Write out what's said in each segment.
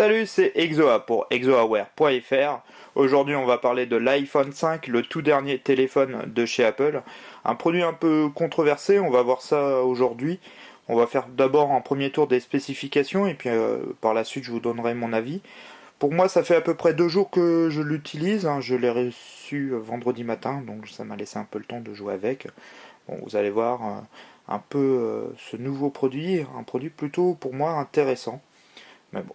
Salut, c'est Exoa pour exoaware.fr. Aujourd'hui, on va parler de l'iPhone 5, le tout dernier téléphone de chez Apple. Un produit un peu controversé, on va voir ça aujourd'hui. On va faire d'abord un premier tour des spécifications et puis par la suite, je vous donnerai mon avis. Pour moi, ça fait à peu près 2 jours que je l'utilise, hein. Je l'ai reçu vendredi matin, donc ça m'a laissé un peu le temps de jouer avec. Bon, vous allez voir un peu ce nouveau produit, un produit plutôt pour moi intéressant. Mais bon.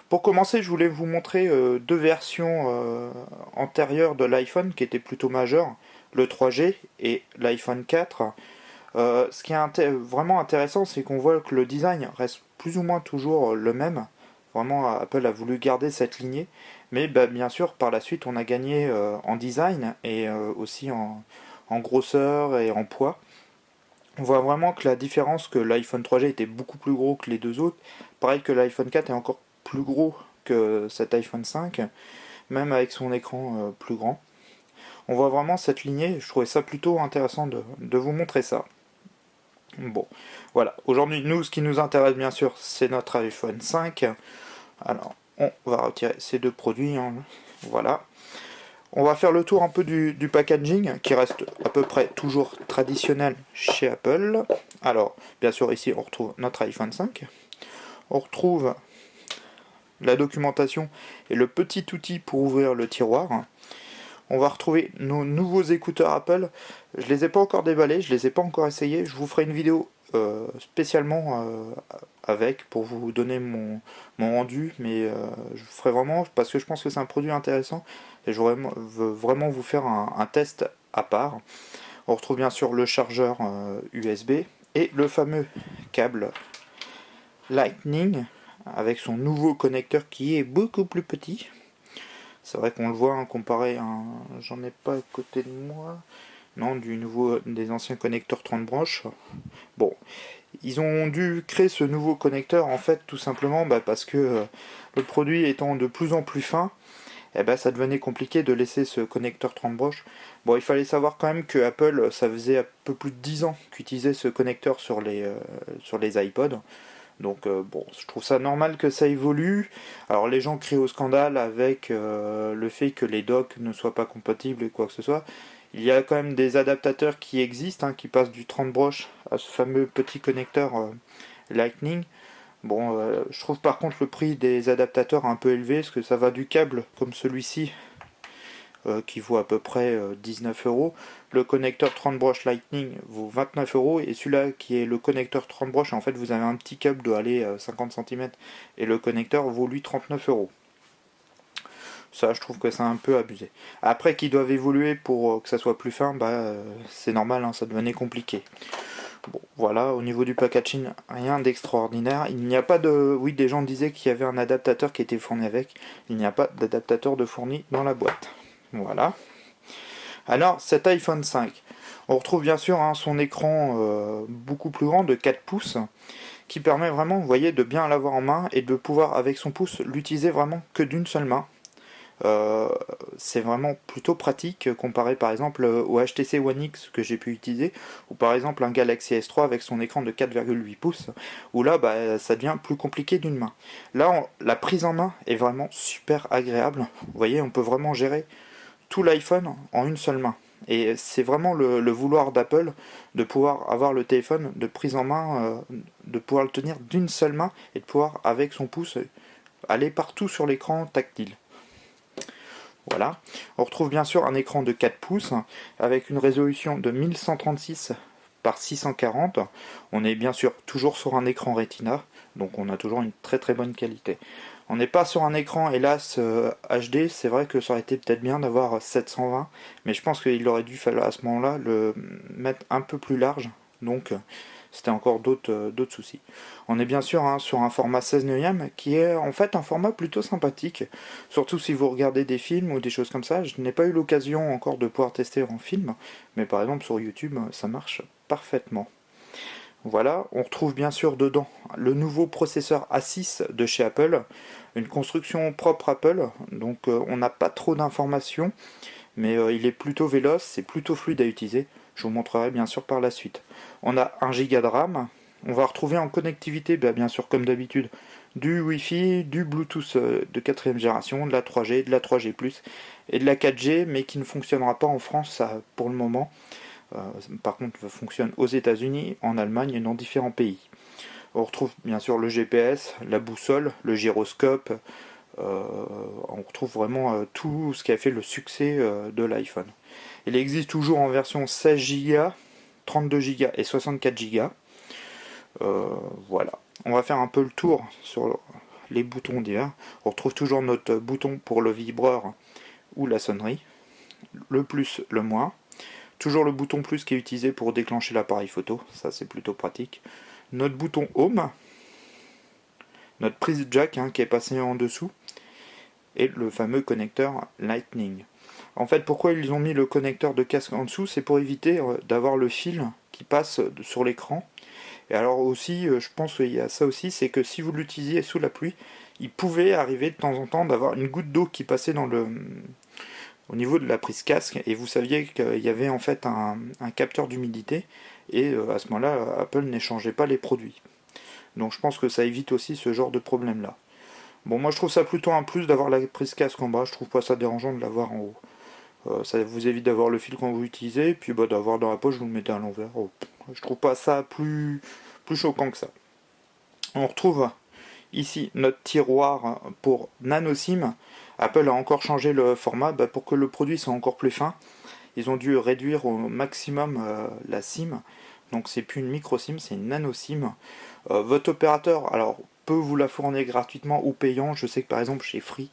Pour commencer, je voulais vous montrer deux versions antérieures de l'iPhone qui étaient plutôt majeures, le 3G et l'iPhone 4. Ce qui est vraiment intéressant, c'est qu'on voit que le design reste plus ou moins toujours le même. Vraiment, Apple a voulu garder cette lignée. Mais bah, bien sûr, par la suite, on a gagné en design et aussi en grosseur et en poids. On voit vraiment que la différence, que l'iPhone 3G était beaucoup plus gros que les deux autres. Pareil que l'iPhone 4 est encore plus gros que cet iPhone 5, même avec son écran plus grand. On voit vraiment cette lignée, je trouvais ça plutôt intéressant de vous montrer ça. Bon, voilà. Aujourd'hui, nous, ce qui nous intéresse bien sûr, c'est notre iPhone 5. Alors, on va retirer ces deux produits, hein. Voilà. On va faire le tour un peu du packaging, qui reste à peu près toujours traditionnel chez Apple. Alors, bien sûr, ici, on retrouve notre iPhone 5. On retrouve la documentation et le petit outil pour ouvrir le tiroir. On va retrouver nos nouveaux écouteurs Apple. Je les ai pas encore déballés, je les ai pas encore essayés. Je vous ferai une vidéo spécialement avec pour vous donner mon rendu, mais je ferai vraiment parce que je pense que c'est un produit intéressant et je veux vraiment vous faire un test à part. On retrouve bien sûr le chargeur USB et le fameux câble Lightning avec son nouveau connecteur qui est beaucoup plus petit. C'est vrai qu'on le voit hein, comparé à j'en ai pas à côté de moi. Non, des anciens connecteurs 30 branches. Bon, ils ont dû créer ce nouveau connecteur en fait tout simplement parce que le produit étant de plus en plus fin, ça devenait compliqué de laisser ce connecteur 30 branches. Bon, il fallait savoir quand même que Apple, ça faisait un peu plus de 10 ans qu'utilisait ce connecteur sur les iPods. Donc bon, je trouve ça normal que ça évolue. Alors les gens crient au scandale avec le fait que les docks ne soient pas compatibles et quoi que ce soit. Il y a quand même des adaptateurs qui existent, hein, qui passent du 30 broches à ce fameux petit connecteur Lightning. Bon, je trouve par contre le prix des adaptateurs un peu élevé, parce que ça va du câble comme celui-ci qui vaut à peu près 19 euros. Le connecteur 30 broches Lightning vaut 29 euros et celui-là qui est le connecteur 30 broches, en fait vous avez un petit câble de aller 50 cm et le connecteur vaut lui 39 euros. Ça, je trouve que c'est un peu abusé. Après qu'ils doivent évoluer pour que ça soit plus fin, c'est normal, hein, ça devenait compliqué. Bon, voilà, au niveau du packaging, rien d'extraordinaire. Il n'y a pas de... Oui, des gens disaient qu'il y avait un adaptateur qui était fourni avec. Il n'y a pas d'adaptateur de fourni dans la boîte. Voilà. Alors, cet iPhone 5, on retrouve bien sûr hein, son écran beaucoup plus grand de 4 pouces, qui permet vraiment, vous voyez, de bien l'avoir en main et de pouvoir, avec son pouce, l'utiliser vraiment que d'une seule main. C'est vraiment plutôt pratique comparé par exemple au HTC One X que j'ai pu utiliser ou par exemple un Galaxy S3 avec son écran de 4,8 pouces où là ça devient plus compliqué d'une main. Là la prise en main est vraiment super agréable, vous voyez on peut vraiment gérer tout l'iPhone en une seule main et c'est vraiment le vouloir d'Apple de pouvoir avoir le téléphone de prise en main, de pouvoir le tenir d'une seule main et de pouvoir avec son pouce aller partout sur l'écran tactile. Voilà. On retrouve bien sûr un écran de 4 pouces avec une résolution de 1136 par 640. On est bien sûr toujours sur un écran Retina, donc on a toujours une très très bonne qualité. On n'est pas sur un écran hélas HD, c'est vrai que ça aurait été peut-être bien d'avoir 720, mais je pense qu'il aurait dû falloir à ce moment-là le mettre un peu plus large, donc c'était encore d'autres soucis. On est bien sûr hein, sur un format 16 neuvième qui est en fait un format plutôt sympathique, surtout si vous regardez des films ou des choses comme ça. Je n'ai pas eu l'occasion encore de pouvoir tester en film, mais par exemple sur YouTube ça marche parfaitement. Voilà, on retrouve bien sûr dedans le nouveau processeur A6 de chez Apple, une construction propre Apple, donc on n'a pas trop d'informations, mais il est plutôt véloce, c'est plutôt fluide à utiliser. Je vous montrerai bien sûr par la suite. On a 1 Go de RAM. On va retrouver en connectivité, bien sûr comme d'habitude, du Wi-Fi, du Bluetooth de 4ème génération, de la 3G, de la 3G+, et de la 4G, mais qui ne fonctionnera pas en France ça, pour le moment. Par contre, ça fonctionne aux États-Unis, en Allemagne et dans différents pays. On retrouve bien sûr le GPS, la boussole, le gyroscope. On retrouve vraiment tout ce qui a fait le succès de l'iPhone. Il existe toujours en version 16 Go, 32 Go et 64 Go. Voilà. On va faire un peu le tour sur les boutons divers. On retrouve toujours notre bouton pour le vibreur ou la sonnerie. Le plus, le moins. Toujours le bouton plus qui est utilisé pour déclencher l'appareil photo. Ça, c'est plutôt pratique. Notre bouton home. Notre prise jack qui est passée en dessous. Et le fameux connecteur Lightning. En fait, pourquoi ils ont mis le connecteur de casque en dessous? C'est pour éviter d'avoir le fil qui passe sur l'écran. Et alors aussi, je pense qu'il y a ça aussi, c'est que si vous l'utilisiez sous la pluie, il pouvait arriver de temps en temps d'avoir une goutte d'eau qui passait au niveau de la prise casque, et vous saviez qu'il y avait en fait un capteur d'humidité, et à ce moment-là, Apple n'échangeait pas les produits. Donc je pense que ça évite aussi ce genre de problème-là. Bon, moi je trouve ça plutôt un plus d'avoir la prise casque en bas, je trouve pas ça dérangeant de l'avoir en haut. Ça vous évite d'avoir le fil quand vous l'utilisez, et puis d'avoir dans la poche, vous le mettez à l'envers. Oh, je trouve pas ça plus choquant que ça. On retrouve ici notre tiroir pour nano SIM. Apple a encore changé le format pour que le produit soit encore plus fin. Ils ont dû réduire au maximum la SIM. Donc c'est plus une micro SIM, c'est une nano SIM. Votre opérateur, alors peut vous la fournir gratuitement ou payant. Je sais que par exemple chez Free,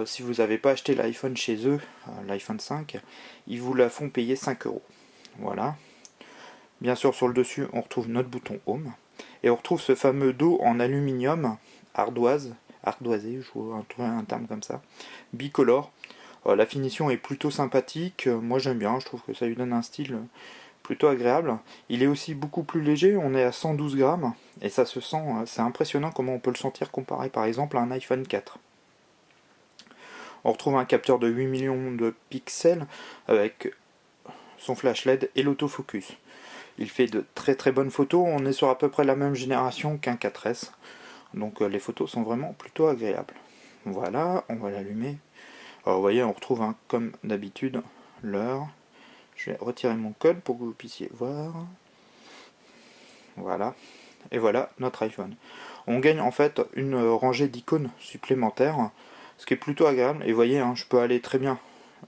si vous n'avez pas acheté l'iPhone chez eux, l'iPhone 5, ils vous la font payer 5 euros. Voilà. Bien sûr, sur le dessus, on retrouve notre bouton Home. Et on retrouve ce fameux dos en aluminium, ardoisé, je vois un terme comme ça, bicolore. La finition est plutôt sympathique, moi j'aime bien, je trouve que ça lui donne un style plutôt agréable. Il est aussi beaucoup plus léger, on est à 112 grammes, et ça se sent, c'est impressionnant comment on peut le sentir comparé par exemple à un iPhone 4. On retrouve un capteur de 8 millions de pixels avec son flash LED et l'autofocus. Il fait de très très bonnes photos, on est sur à peu près la même génération qu'un 4S, donc les photos sont vraiment plutôt agréables. Voilà, on va l'allumer. Alors vous voyez, on retrouve comme d'habitude l'heure. Je vais retirer mon code pour que vous puissiez voir. Voilà, et voilà notre iPhone. On gagne en fait une rangée d'icônes supplémentaires, ce qui est plutôt agréable. Et vous voyez, je peux aller très bien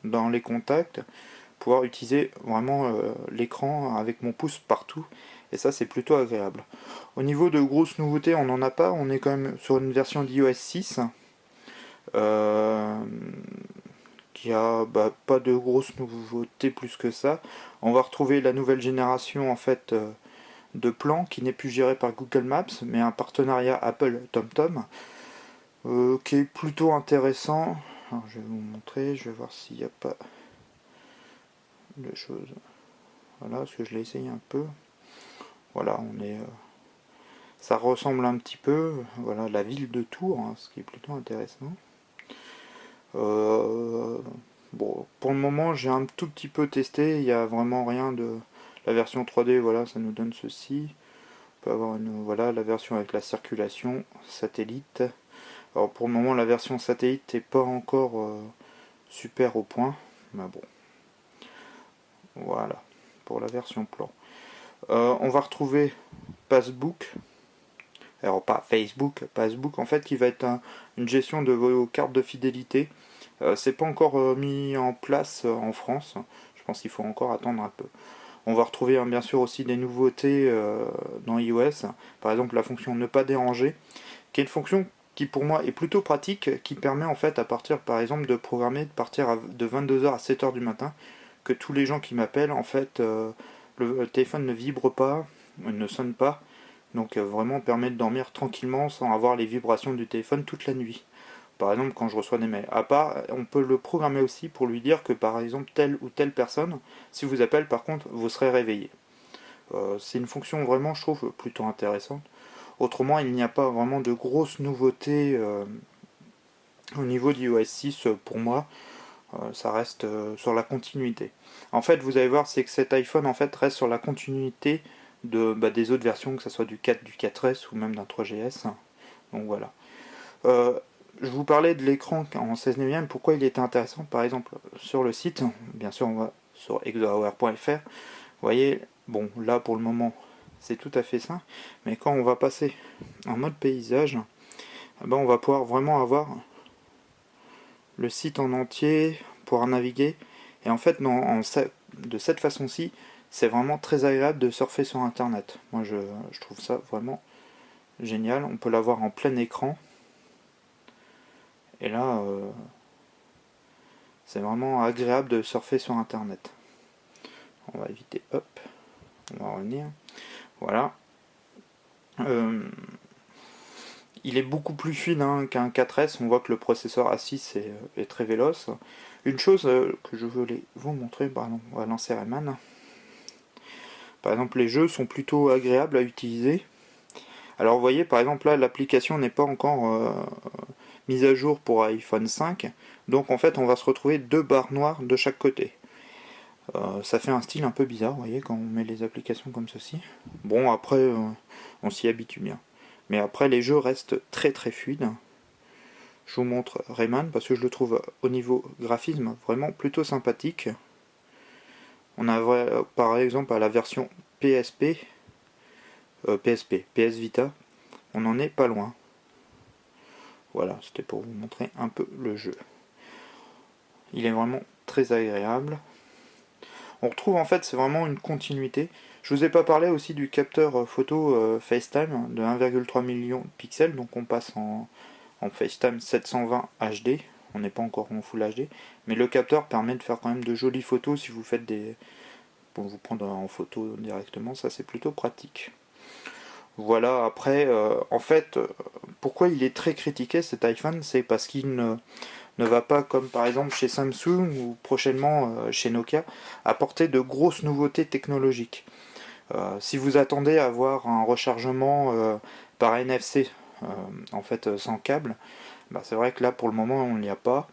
dans les contacts, pouvoir utiliser vraiment l'écran avec mon pouce partout, et ça c'est plutôt agréable. Au niveau de grosses nouveautés, on n'en a pas, on est quand même sur une version d'iOS 6 qui a pas de grosses nouveautés plus que ça. On va retrouver la nouvelle génération en fait de plans qui n'est plus géré par Google Maps, mais un partenariat Apple TomTom qui est plutôt intéressant. Alors, je vais vous montrer, je vais voir s'il n'y a pas de choses. Voilà, parce que je l'ai essayé un peu. Voilà, ça ressemble un petit peu, voilà, la ville de Tours, ce qui est plutôt intéressant. Bon, pour le moment, j'ai un tout petit peu testé. Il n'y a vraiment rien de la version 3D. Voilà, ça nous donne ceci. On peut avoir voilà la version avec la circulation satellite. Alors pour le moment, la version satellite n'est pas encore super au point, mais bon, voilà pour la version plan. On va retrouver Passbook, alors pas Facebook, Passbook en fait qui va être une gestion de vos cartes de fidélité. C'est pas encore mis en place en France, je pense qu'il faut encore attendre un peu. On va retrouver bien sûr aussi des nouveautés dans iOS, par exemple la fonction ne pas déranger, qui est une fonction qui pour moi est plutôt pratique, qui permet en fait à partir par exemple de programmer de partir de 22h à 7h du matin, que tous les gens qui m'appellent en fait le téléphone ne vibre pas, ne sonne pas, donc vraiment permet de dormir tranquillement sans avoir les vibrations du téléphone toute la nuit. Par exemple quand je reçois des mails. À part, on peut le programmer aussi pour lui dire que par exemple telle ou telle personne, si vous appelle par contre, vous serez réveillé. C'est une fonction vraiment je trouve plutôt intéressante. Autrement, il n'y a pas vraiment de grosses nouveautés au niveau d'iOS 6 pour moi. Ça reste sur la continuité. En fait, vous allez voir, c'est que cet iPhone en fait reste sur la continuité des autres versions, que ce soit du 4, du 4S ou même d'un 3GS. Donc voilà. Je vous parlais de l'écran en 16 neuvième, pourquoi il était intéressant. Par exemple, sur le site, bien sûr on va sur exohour.fr, vous voyez, bon là pour le moment c'est tout à fait ça, mais quand on va passer en mode paysage, ben, on va pouvoir vraiment avoir le site en entier, pouvoir naviguer, et en fait de cette façon-ci, c'est vraiment très agréable de surfer sur internet. Moi je trouve ça vraiment génial, on peut l'avoir en plein écran, et là c'est vraiment agréable de surfer sur internet. On va éviter, hop, on va revenir, voilà. Il est beaucoup plus fluide qu'un 4S, on voit que le processeur A6 est très véloce. Une chose que je voulais vous montrer, pardon, on va lancer Rayman. Par exemple, les jeux sont plutôt agréables à utiliser. Alors vous voyez, par exemple là, l'application n'est pas encore mise à jour pour iPhone 5, donc en fait on va se retrouver deux barres noires de chaque côté. Ça fait un style un peu bizarre, vous voyez, quand on met les applications comme ceci. Bon, après, on s'y habitue bien. Mais après, les jeux restent très très fluides. Je vous montre Rayman parce que je le trouve au niveau graphisme vraiment plutôt sympathique. On a par exemple à la version PSP, PS Vita, on n'en est pas loin. Voilà, c'était pour vous montrer un peu le jeu. Il est vraiment très agréable. On retrouve en fait, c'est vraiment une continuité. Je vous ai pas parlé aussi du capteur photo FaceTime de 1,3 million de pixels, donc on passe en FaceTime 720 HD. On n'est pas encore en Full HD, mais le capteur permet de faire quand même de jolies photos si vous faites des, pour vous prendre en photo directement, ça c'est plutôt pratique. Voilà, après, en fait, pourquoi il est très critiqué cet iPhone, c'est parce qu'il ne va pas, comme par exemple chez Samsung ou prochainement chez Nokia, apporter de grosses nouveautés technologiques. Si vous attendez à avoir un rechargement par NFC, en fait sans câble, bah, c'est vrai que là pour le moment on n'y a pas.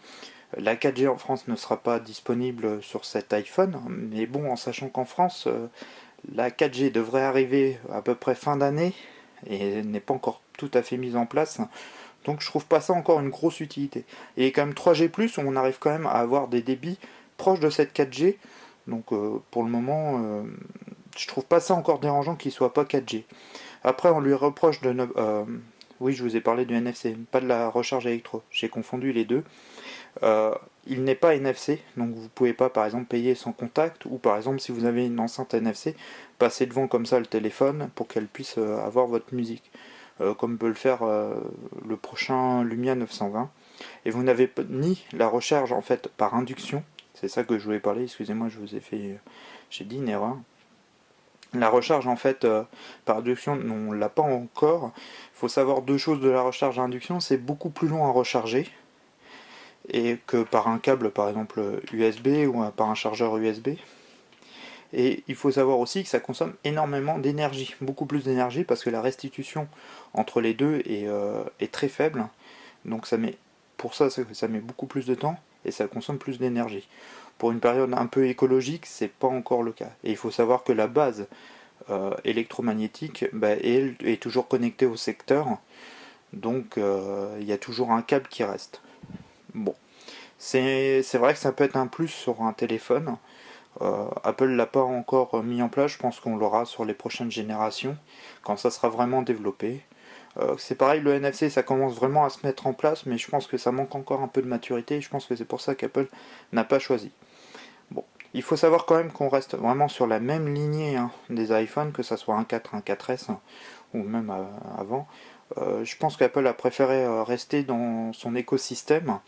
La 4G en France ne sera pas disponible sur cet iPhone, mais bon, en sachant qu'en France, la 4G devrait arriver à peu près fin d'année et n'est pas encore tout à fait mise en place. Donc je trouve pas ça encore une grosse utilité. Et quand même 3G+, on arrive quand même à avoir des débits proches de cette 4G. Donc pour le moment, je trouve pas ça encore dérangeant qu'il soit pas 4G. Après, on lui reproche de ne... oui, je vous ai parlé du NFC, pas de la recharge électro. J'ai confondu les deux. Euh, il n'est pas NFC, donc vous pouvez pas par exemple payer sans contact, ou par exemple si vous avez une enceinte NFC, passer devant comme ça le téléphone pour qu'elle puisse avoir votre musique, comme peut le faire le prochain Lumia 920. Et vous n'avez ni la recharge en fait par induction, c'est ça que je voulais parler, excusez-moi, je vous ai fait, j'ai dit une erreur. La recharge en fait par induction, on l'a pas encore. Il faut savoir deux choses de la recharge à induction, c'est beaucoup plus long à recharger et que par un câble par exemple USB ou par un chargeur USB. Et il faut savoir aussi que ça consomme énormément d'énergie, beaucoup plus d'énergie parce que la restitution entre les deux est très faible. Donc ça met, pour ça, ça met beaucoup plus de temps et ça consomme plus d'énergie. Pour une période un peu écologique, c'est pas encore le cas. Et il faut savoir que la base électromagnétique bah, est toujours connectée au secteur, donc il y a toujours un câble qui reste. Bon, c'est vrai que ça peut être un plus sur un téléphone. Apple l'a pas encore mis en place, je pense qu'on l'aura sur les prochaines générations, quand ça sera vraiment développé. C'est pareil, le NFC ça commence vraiment à se mettre en place, mais je pense que ça manque encore un peu de maturité, et je pense que c'est pour ça qu'Apple n'a pas choisi. Bon, il faut savoir quand même qu'on reste vraiment sur la même lignée des iPhones, que ça soit un 4, un 4S, ou même avant. Je pense qu'Apple a préféré rester dans son écosystème,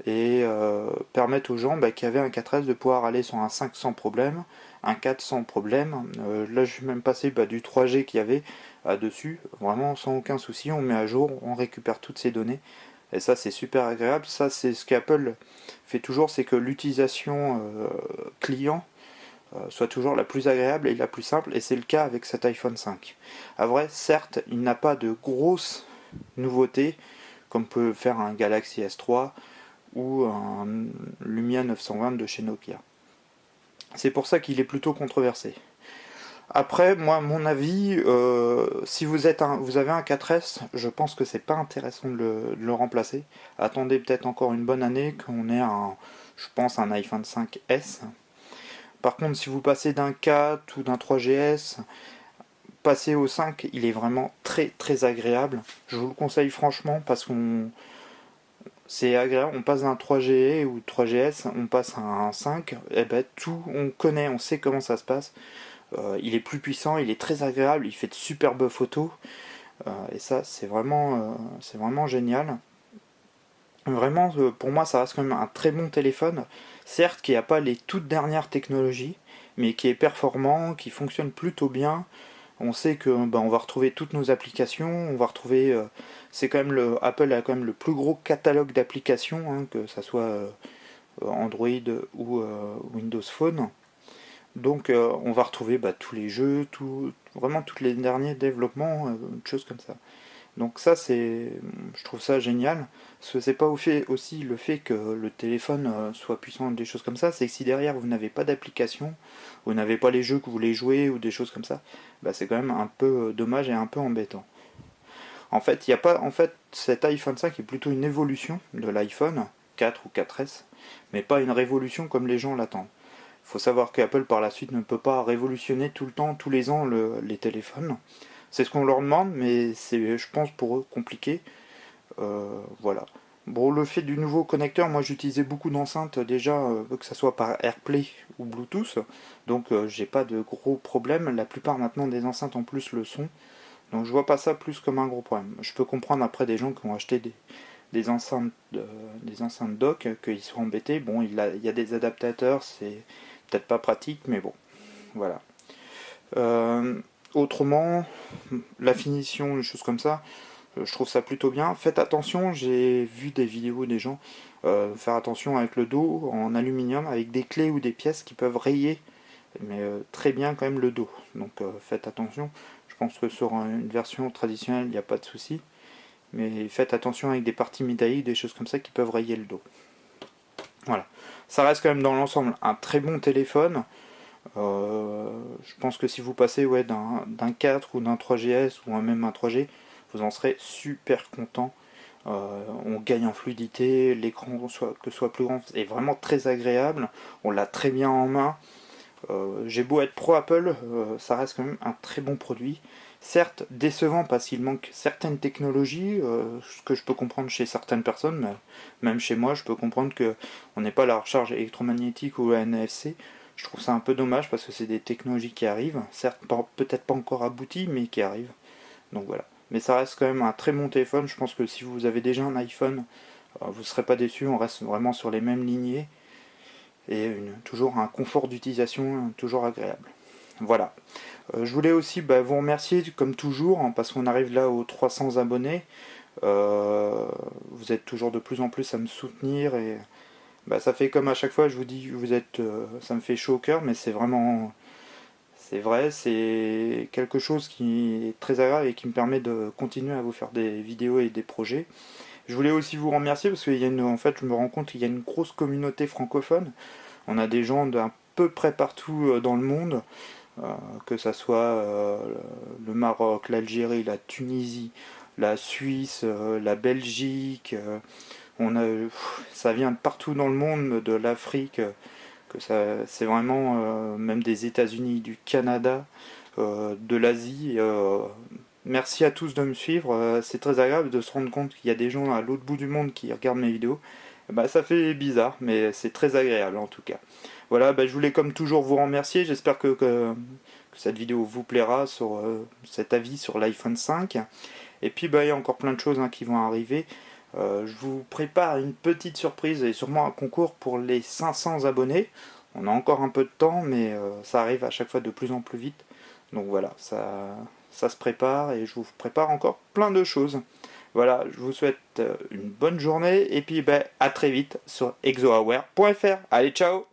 et permettre aux gens qui avaient un 4S de pouvoir aller sur un 5 sans problème, un 4 sans problème. Là, je suis même passé du 3G qu'il y avait dessus, vraiment sans aucun souci. On met à jour, on récupère toutes ces données. Et ça, c'est super agréable. Ça, c'est ce qu'Apple fait toujours, c'est que l'utilisation client soit toujours la plus agréable et la plus simple. Et c'est le cas avec cet iPhone 5. À vrai, certes, il n'a pas de grosses nouveautés comme peut faire un Galaxy S3 ou un Lumia 920 de chez Nokia. C'est pour ça qu'il est plutôt controversé. Après, moi, mon avis, si vous avez un 4S, je pense que c'est pas intéressant de le remplacer. Attendez peut-être encore une bonne année qu'on ait je pense, un iPhone 5S. Par contre, si vous passez d'un 4 ou d'un 3GS, passer au 5, il est vraiment très très agréable. Je vous le conseille franchement parce qu'on c'est agréable. On passe d'un 3GE ou 3GS, on passe à un 5, et ben tout, on connaît, on sait comment ça se passe. Il est plus puissant, il est très agréable, il fait de superbes photos. Et ça, c'est vraiment génial. Vraiment, pour moi, ça reste quand même un très bon téléphone. Certes, qui n'a pas les toutes dernières technologies, mais qui est performant, qui fonctionne plutôt bien. On sait que on va retrouver toutes nos applications, on va retrouver. C'est quand même Apple a quand même le plus gros catalogue d'applications, hein, que ça soit Android ou Windows Phone. Donc on va retrouver tous les jeux, vraiment tous les derniers développements, choses comme ça. Donc ça je trouve ça génial. Ce c'est pas aussi le fait que le téléphone soit puissant, des choses comme ça, c'est que si derrière vous n'avez pas d'application, vous n'avez pas les jeux que vous voulez jouer ou des choses comme ça, c'est quand même un peu dommage et un peu embêtant. En fait, il y a pas, en fait, cet iPhone 5 est plutôt une évolution de l'iPhone 4 ou 4S, mais pas une révolution comme les gens l'attendent. Il faut savoir qu'Apple par la suite ne peut pas révolutionner tout le temps, tous les ans, les téléphones. C'est ce qu'on leur demande, mais c'est, je pense, pour eux compliqué. Voilà. Bon, le fait du nouveau connecteur, moi j'utilisais beaucoup d'enceintes déjà, que ce soit par AirPlay ou Bluetooth, donc j'ai pas de gros problèmes. La plupart maintenant des enceintes en plus le sont, donc je vois pas ça plus comme un gros problème. Je peux comprendre après des gens qui ont acheté des enceintes dock, qu'ils sont embêtés. Bon, il y a des adaptateurs, c'est peut-être pas pratique, mais bon, voilà. Euh, Autrement, la finition, les choses comme ça, je trouve ça plutôt bien. Faites attention, j'ai vu des vidéos des gens faire attention avec le dos en aluminium, avec des clés ou des pièces qui peuvent rayer, mais très bien quand même le dos. Donc faites attention. Je pense que sur une version traditionnelle, il n'y a pas de souci. Mais faites attention avec des parties métalliques, des choses comme ça qui peuvent rayer le dos. Voilà. Ça reste quand même dans l'ensemble un très bon téléphone. Je pense que si vous passez d'un 4 ou d'un 3GS ou même un 3G, vous en serez super content. On gagne en fluidité, l'écran que soit plus grand est vraiment très agréable, on l'a très bien en main. J'ai beau être pro Apple, ça reste quand même un très bon produit. Certes décevant parce qu'il manque certaines technologies, ce que je peux comprendre chez certaines personnes, mais même chez moi je peux comprendre que on n'est pas à la recharge électromagnétique ou la NFC. Je trouve ça un peu dommage parce que c'est des technologies qui arrivent, certes peut-être pas encore abouties, mais qui arrivent. Donc voilà. Mais ça reste quand même un très bon téléphone. Je pense que si vous avez déjà un iPhone, vous ne serez pas déçu. On reste vraiment sur les mêmes lignées. Et toujours un confort d'utilisation toujours agréable. Voilà. Je voulais aussi vous remercier comme toujours, hein, parce qu'on arrive là aux 300 abonnés. Vous êtes toujours de plus en plus à me soutenir et ça fait comme à chaque fois je vous dis, ça me fait chaud au cœur, mais c'est vrai, c'est quelque chose qui est très agréable et qui me permet de continuer à vous faire des vidéos et des projets. Je voulais aussi vous remercier parce qu'il y a en fait, je me rends compte qu'il y a une grosse communauté francophone. On a des gens d'un peu près partout dans le monde, que ça soit le Maroc, l'Algérie, la Tunisie, la Suisse, la Belgique. Ça vient de partout dans le monde, de l'Afrique, que c'est vraiment même des États-Unis, du Canada, de l'Asie. Merci à tous de me suivre. C'est très agréable de se rendre compte qu'il y a des gens à l'autre bout du monde qui regardent mes vidéos. Ça fait bizarre, mais c'est très agréable en tout cas. Voilà, je voulais comme toujours vous remercier. J'espère que cette vidéo vous plaira sur cet avis sur l'iPhone 5. Et puis il y a encore plein de choses qui vont arriver. Je vous prépare une petite surprise et sûrement un concours pour les 500 abonnés. On a encore un peu de temps, mais ça arrive à chaque fois de plus en plus vite. Donc voilà, ça se prépare et je vous prépare encore plein de choses. Voilà, je vous souhaite une bonne journée et puis à très vite sur exoaware.fr. Allez, ciao!